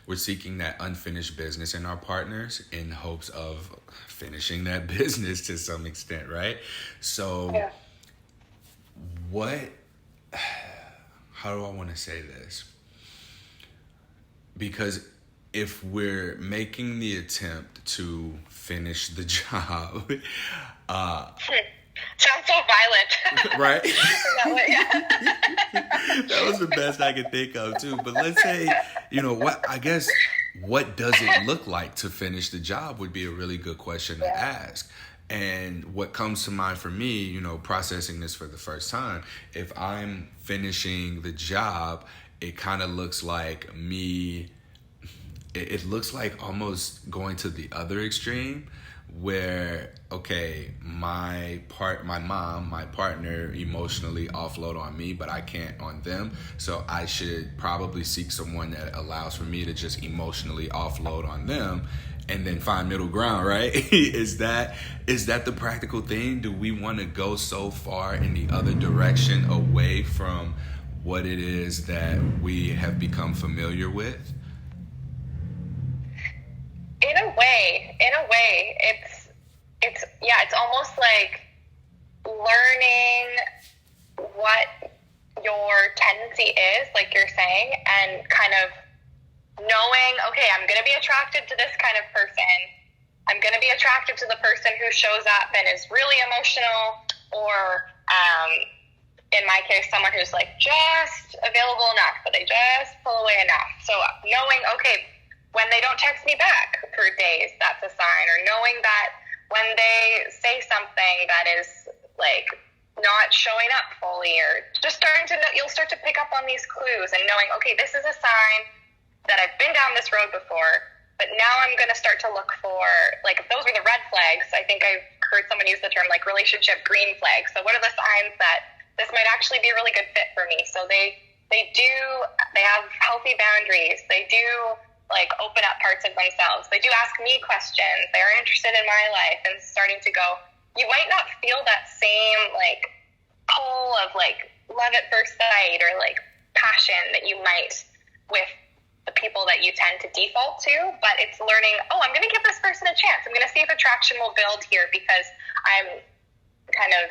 We're seeking that unfinished business in our partners in hopes of finishing that business to some extent, right? So Yeah. how do I want to say this? Because if we're making the attempt to finish the job, sounds so violent. right? Yeah. That was the best I could think of too. But let's say, what does it look like to finish the job would be a really good question to ask. And what comes to mind for me, processing this for the first time, if I'm finishing the job, it kind of looks like it looks like almost going to the other extreme where, okay, my partner emotionally offload on me, but I can't on them. So I should probably seek someone that allows for me to just emotionally offload on them and then find middle ground, right? Is that the practical thing? Do we want to go so far in the other direction away from what it is that we have become familiar with? In a way, it's almost like learning what your tendency is, like you're saying, and kind of knowing, okay, I'm going to be attracted to this kind of person. I'm going to be attracted to the person who shows up and is really emotional, or in my case, someone who's like just available enough, but they just pull away enough. So knowing, okay, when they don't text me back for days, that's a sign. Or knowing that when they say something that is like not showing up fully, or just starting to know, you'll start to pick up on these clues and knowing, okay, this is a sign that I've been down this road before, but now I'm going to start to look for, like, if those were the red flags, I think I've heard someone use the term like relationship green flags. So what are the signs that this might actually be a really good fit for me? So they have healthy boundaries. They do like open up parts of themselves. They do ask me questions. They're interested in my life, and starting to go, you might not feel that same like pull of like love at first sight or like passion that you might with the people that you tend to default to, but it's learning, oh, I'm going to give this person a chance. I'm going to see if attraction will build here because I'm kind of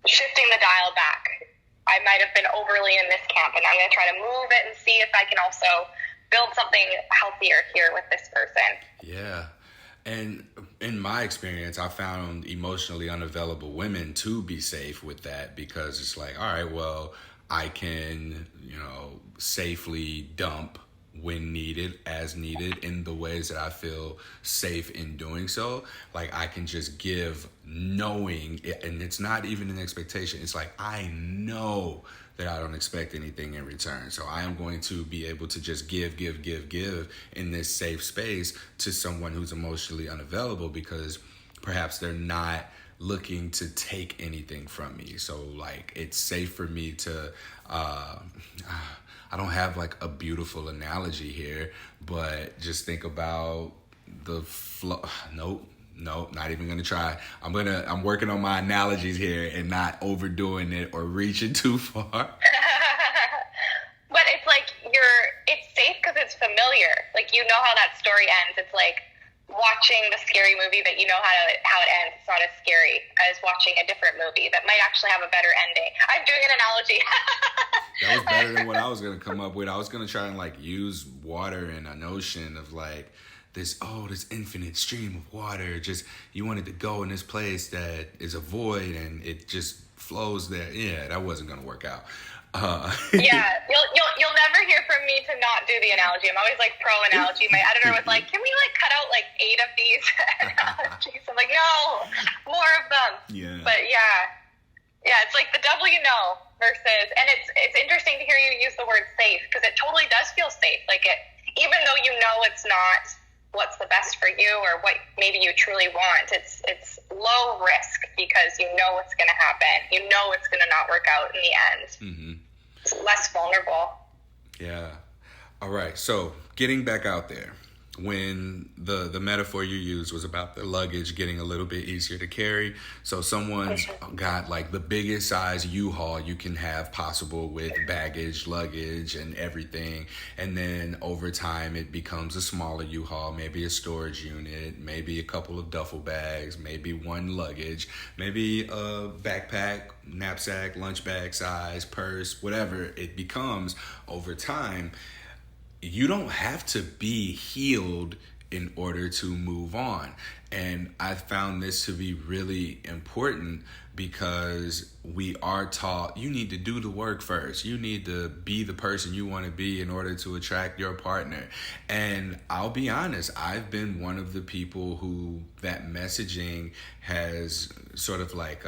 shifting the dial back. I might have been overly in this camp, and I'm going to try to move it and see if I can also build something healthier here with this person. Yeah. And in my experience, I found emotionally unavailable women to be safe with that, because it's like, all right, well, I can, safely dump when needed, as needed, in the ways that I feel safe in doing so. Like, I can just give knowing, and it's not even an expectation. It's like, I know that I don't expect anything in return. So I am going to be able to just give in this safe space to someone who's emotionally unavailable, because perhaps they're not looking to take anything from me. So like, it's safe for me to, I don't have like a beautiful analogy here, but just think about the flow. Nope, not even gonna try. I'm working on my analogies here and not overdoing it or reaching too far. But it's like it's safe because it's familiar. Like, you know how that story ends. It's like watching the scary movie that you know how it ends. It's not as scary as watching a different movie that might actually have a better ending. I'm doing an analogy. That was better than what I was gonna come up with. I was gonna try and like use water and a notion of like this infinite stream of water. Just, you wanted to go in this place that is a void and it just flows there. Yeah, that wasn't gonna work out. Yeah, you'll never hear from me to not do the analogy. I'm always like pro analogy. My editor was like, "Can we like cut out like 8 of these analogies?" I'm like, "No, more of them." Yeah. But yeah, it's like the double versus, and it's interesting to hear you use the word safe, because it totally does feel safe. Like, even though it's not what's the best for you or what maybe you truly want, it's low risk because you know what's going to happen. You know it's going to not work out in the end. Mm-hmm. It's less vulnerable. Yeah. All right. So getting back out there, when the metaphor you used was about the luggage getting a little bit easier to carry. So someone's got like the biggest size U-Haul you can have possible with baggage, luggage, and everything. And then over time, it becomes a smaller U-Haul, maybe a storage unit, maybe a couple of duffel bags, maybe one luggage, maybe a backpack, knapsack, lunch bag size, purse, whatever it becomes over time. You don't have to be healed in order to move on. And I found this to be really important, because we are taught you need to do the work first. You need to be the person you want to be in order to attract your partner. And I'll be honest, I've been one of the people who that messaging has sort of like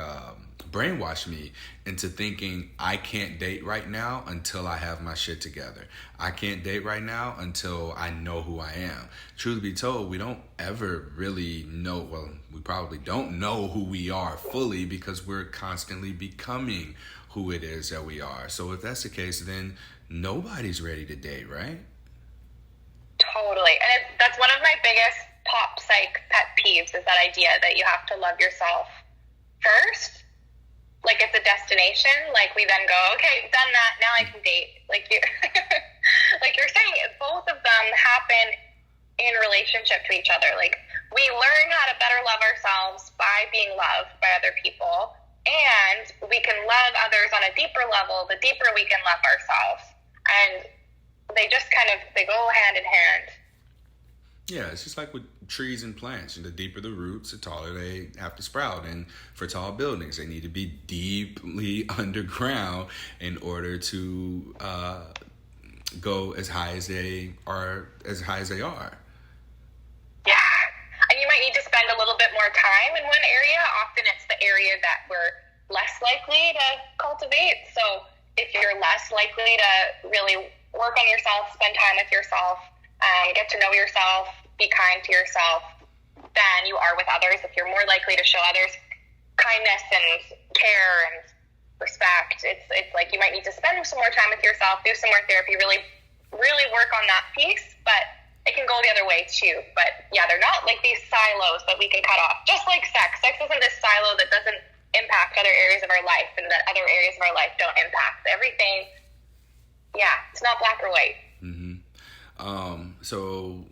brainwashed me into thinking I can't date right now until I have my shit together. I can't date right now until I know who I am. Truth be told, we don't ever really know, well, we probably don't know who we are fully, because we're constantly becoming who it is that we are. So if that's the case, then nobody's ready to date, right? Totally. And that's one of my biggest pop psych pet peeves, is that idea that you have to love yourself first. Like, it's a destination. Like, we then go, okay, done that, now I can date. Like you're saying, both of them happen in relationship to each other. Like, we learn how to better love ourselves by being loved by other people, and we can love others on a deeper level the deeper we can love ourselves. And they just they go hand in hand. Yeah, it's just like with trees and plants. The deeper the roots, the taller they have to sprout. And for tall buildings, they need to be deeply underground in order to go as high as they are. Yeah, and you might need to spend a little bit more time in one area. Often it's the area that we're less likely to cultivate. So if you're less likely to really work on yourself, spend time with yourself, get to know yourself, be kind to yourself, than you are with others. If you're more likely to show others kindness and care and respect, it's like you might need to spend some more time with yourself, do some more therapy, really, really work on that piece. But it can go the other way too. But yeah, they're not like these silos that we can cut off. Just like sex. Sex isn't this silo that doesn't impact other areas of our life, and that other areas of our life don't impact everything. Yeah, it's not black or white. Mm-hmm. So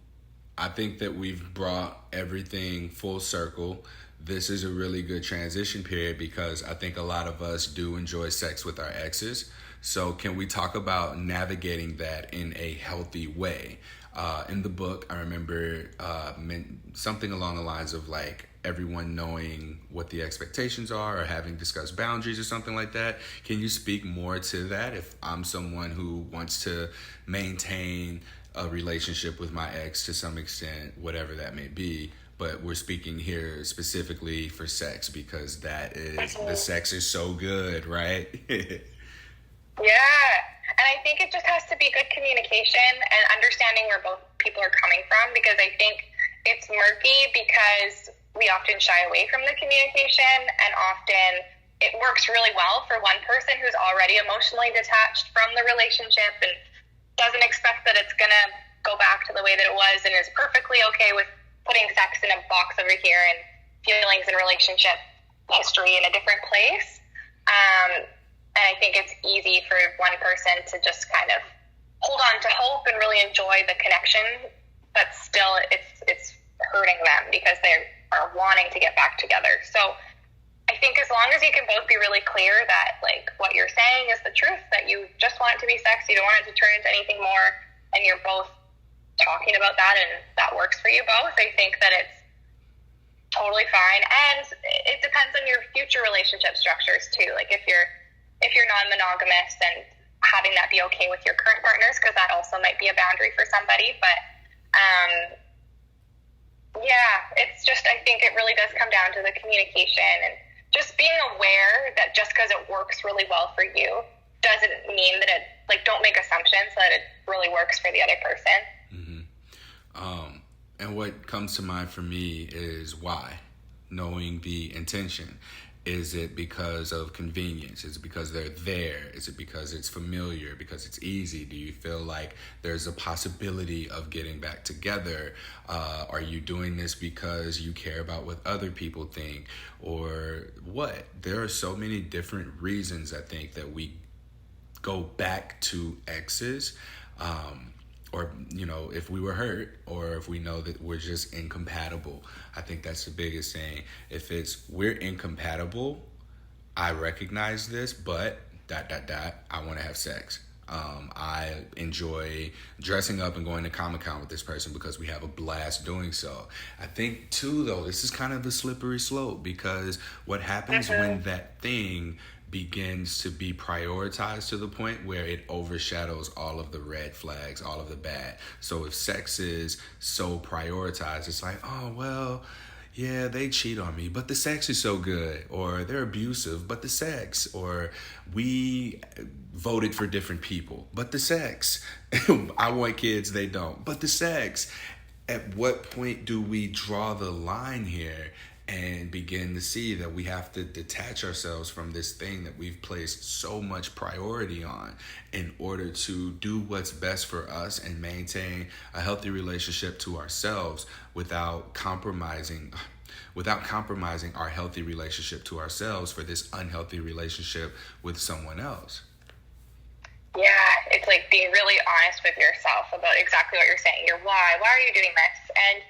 I think that we've brought everything full circle. This is a really good transition period, because I think a lot of us do enjoy sex with our exes. So can we talk about navigating that in a healthy way? In the book, I remember something along the lines of like everyone knowing what the expectations are or having discussed boundaries or something like that. Can you speak more to that? If I'm someone who wants to maintain a relationship with my ex to some extent, whatever that may be, but we're speaking here specifically for sex because that is, the sex is so good, right? Yeah. And I think it just has to be good communication and understanding where both people are coming from, because I think it's murky because we often shy away from the communication, and often it works really well for one person who's already emotionally detached from the relationship and doesn't expect that it's going to go back to the way that it was and is perfectly okay with putting sex in a box over here and feelings and relationship history in a different place. And I think it's easy for one person to just kind of hold on to hope and really enjoy the connection, but still it's hurting them because they are wanting to get back together. So I think as long as you can both be really clear that like what you're saying is the truth, that you just want it to be sex, you don't want it to turn into anything more, and you're both talking about that and that works for you both, I think that it's totally fine. And it depends on your future relationship structures too. Like if you're non-monogamous and having that be okay with your current partners, because that also might be a boundary for somebody. But yeah, it's just, I think it really does come down to the communication and just being aware that just because it works really well for you doesn't mean that it, like, don't make assumptions that it really works for the other person. And what comes to mind for me is why, knowing the intention. Is it because of convenience? Is it because they're there? Is it because it's familiar? Because it's easy? Do you feel like there's a possibility of getting back together? Are you doing this because you care about what other people think? Or what? There are so many different reasons, I think, that we go back to exes. Or, you know, if we were hurt or if we know that we're just incompatible. I think that's the biggest thing. If it's we're incompatible, I recognize this, but ... I want to have sex. I enjoy dressing up and going to Comic-Con with this person because we have a blast doing so. I think, too, though, this is kind of a slippery slope because what happens when that thing begins to be prioritized to the point where it overshadows all of the red flags, all of the bad. So if sex is so prioritized, it's like, oh, well, yeah, they cheat on me, but the sex is so good. Or they're abusive, but the sex. Or we voted for different people, but the sex. I want kids, they don't, but the sex. At what point do we draw the line here and begin to see that we have to detach ourselves from this thing that we've placed so much priority on in order to do what's best for us and maintain a healthy relationship to ourselves without compromising our healthy relationship to ourselves for this unhealthy relationship with someone else? Yeah, it's like being really honest with yourself about exactly what you're saying. Why are you doing this? And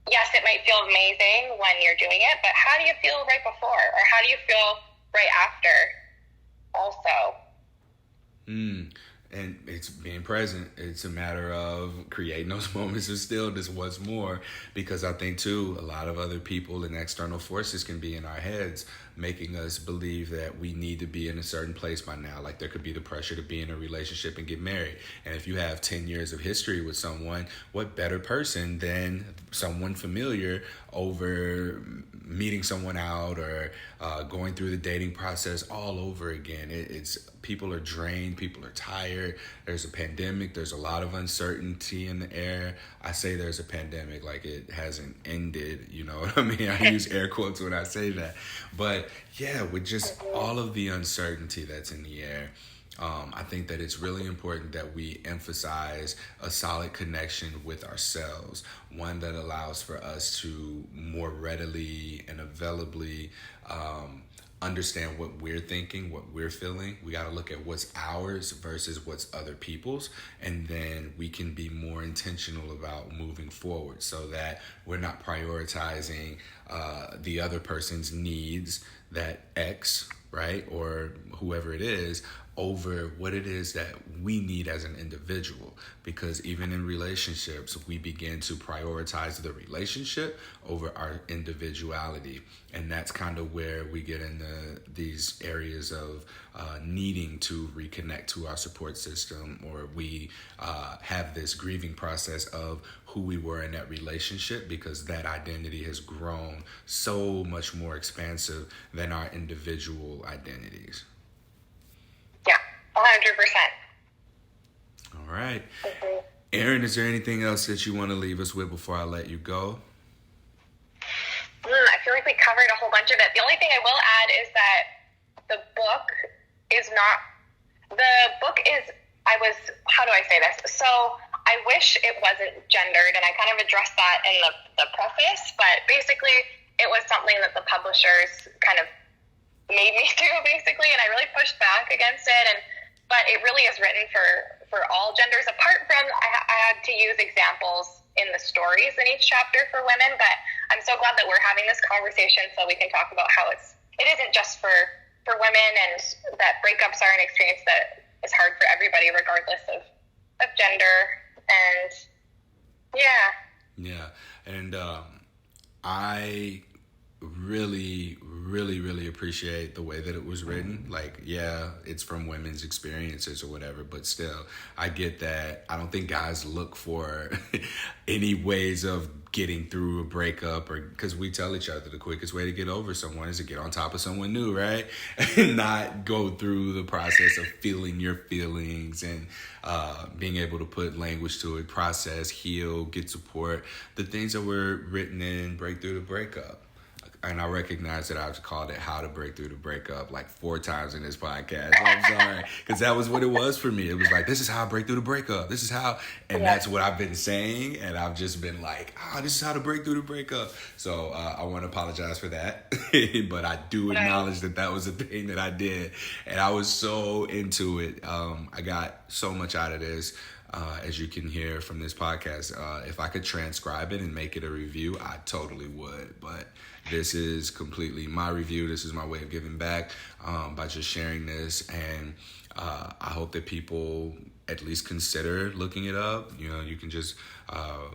yes, it might feel amazing when you're doing it, but how do you feel right before? Or how do you feel right after also? And it's being present. It's a matter of creating those moments of stillness once more, because I think, too, a lot of other people and external forces can be in our heads, making us believe that we need to be in a certain place by now. Like there could be the pressure to be in a relationship and get married. And if you have 10 years of history with someone, what better person than someone familiar over meeting someone out or going through the dating process all over again. It's people are drained, people are tired. There's a pandemic. There's a lot of uncertainty in the air. I say there's a pandemic like it hasn't ended. You know what I mean? I use air quotes when I say that. But yeah, with just all of the uncertainty that's in the air, I think that it's really important that we emphasize a solid connection with ourselves, one that allows for us to more readily and availably understand what we're thinking, what we're feeling. We got to look at what's ours versus what's other people's, and then we can be more intentional about moving forward so that we're not prioritizing the other person's needs, that X, right, or whoever it is, over what it is that we need as an individual. Because even in relationships, we begin to prioritize the relationship over our individuality. And that's kind of where we get into these areas of needing to reconnect to our support system, or we have this grieving process of who we were in that relationship, because that identity has grown so much more expansive than our individual identities. Yeah, 100%. All right. Mm-hmm. Erin, is there anything else that you want to leave us with before I let you go? I feel like we covered a whole bunch of it. The only thing I will add is that the book is, how do I say this? So I wish it wasn't gendered, and I kind of addressed that in the preface, but basically it was something that the publishers kind of made me do, basically, and I really pushed back against it. But it really is written for all genders, apart from I had to use examples in the stories in each chapter for women. But I'm so glad that we're having this conversation so we can talk about how it isn't just for women, and that breakups are an experience that is hard for everybody, regardless of gender. And yeah, and I really appreciate the way that it was written. Like, yeah, it's from women's experiences or whatever, but still, I get that. I don't think guys look for any ways of getting through a breakup, or because we tell each other the quickest way to get over someone is to get on top of someone new, right? And not go through the process of feeling your feelings and being able to put language to it, process, heal, get support, the things that were written in Break Through the Breakup. And I recognize that I've called it How to Break Through the Breakup like 4 times in this podcast. I'm sorry. Because that was what it was for me. It was like, this is how I break through the breakup. This is how. And that's what I've been saying. And I've just been like, this is how to break through the breakup. So I want to apologize for that. But I do acknowledge that was a thing that I did. And I was so into it. I got so much out of this. As you can hear from this podcast, if I could transcribe it and make it a review, I totally would. But this is completely my review. This is my way of giving back by just sharing this. And I hope that people at least consider looking it up. You know, you can just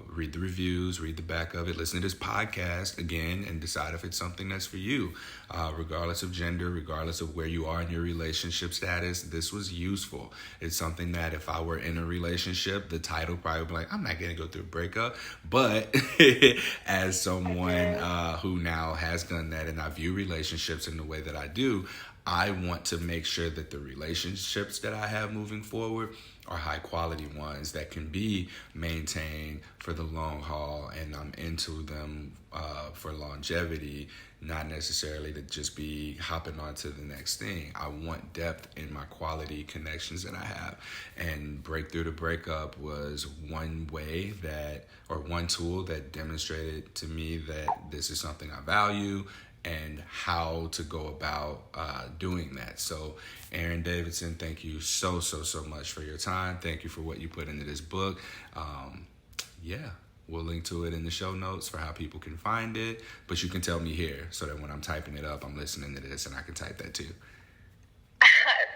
read the reviews, read the back of it, listen to this podcast again, and decide if it's something that's for you. Regardless of gender, regardless of where you are in your relationship status, this was useful. It's something that if I were in a relationship, the title probably would be like, I'm not going to go through a breakup. But as someone who now has done that, and I view relationships in the way that I do, I want to make sure that the relationships that I have moving forward are high quality ones that can be maintained for the long haul, and I'm into them for longevity, not necessarily to just be hopping on to the next thing. I want depth in my quality connections that I have, and Break Through the Breakup was one way one tool that demonstrated to me that this is something I value and how to go about doing that. So, Erin Davidson, thank you so much for your time. Thank you for what you put into this book. We'll link to it in the show notes for how people can find it. But you can tell me here so that when I'm typing it up, I'm listening to this and I can type that too.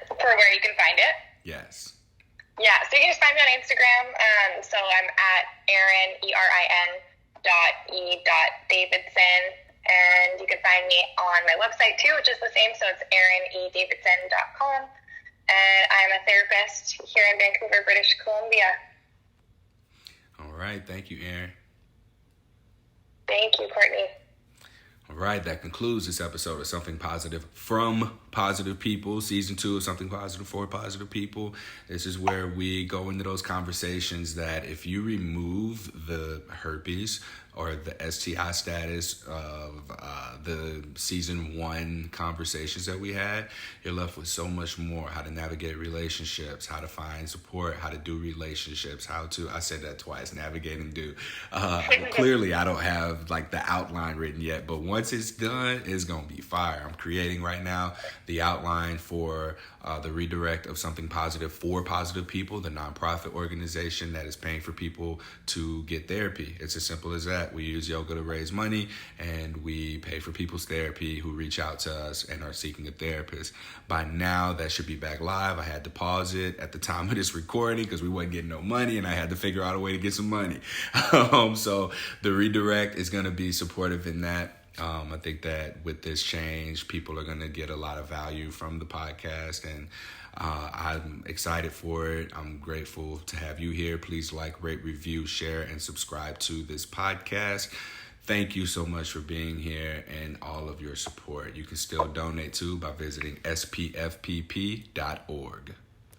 For where you can find it? Yes. Yeah, so you can just find me on Instagram. So I'm at Erin, ERIN.E.Davidson. And you can find me on my website too, which is the same. So it's erinedavidson.com. And I'm a therapist here in Vancouver, British Columbia. All right. Thank you, Erin. Thank you, Courtney. All right. That concludes this episode of Something Positive from Positive People, Season 2 of Something Positive for Positive People. This is where we go into those conversations that if you remove the herpes or the STI status of the Season 1 conversations that we had, you're left with so much more. How to navigate relationships, how to find support, how to do relationships, I said that twice, navigate and do. Clearly, I don't have like the outline written yet, but once it's done, it's going to be fire. I'm creating right now the outline for the redirect of Something Positive for Positive People, the nonprofit organization that is paying for people to get therapy. It's as simple as that. that. We use yoga to raise money, and we pay for people's therapy who reach out to us and are seeking a therapist. By now, that should be back live. I had to pause it at the time of this recording because we wasn't getting no money, and I had to figure out a way to get some money. So the redirect is going to be supportive in that. I think that with this change, people are going to get a lot of value from the podcast, and I'm excited for it. I'm grateful to have you here. Please like, rate, review, share, and subscribe to this podcast. Thank you so much for being here and all of your support. You can still donate too by visiting spfpp.org.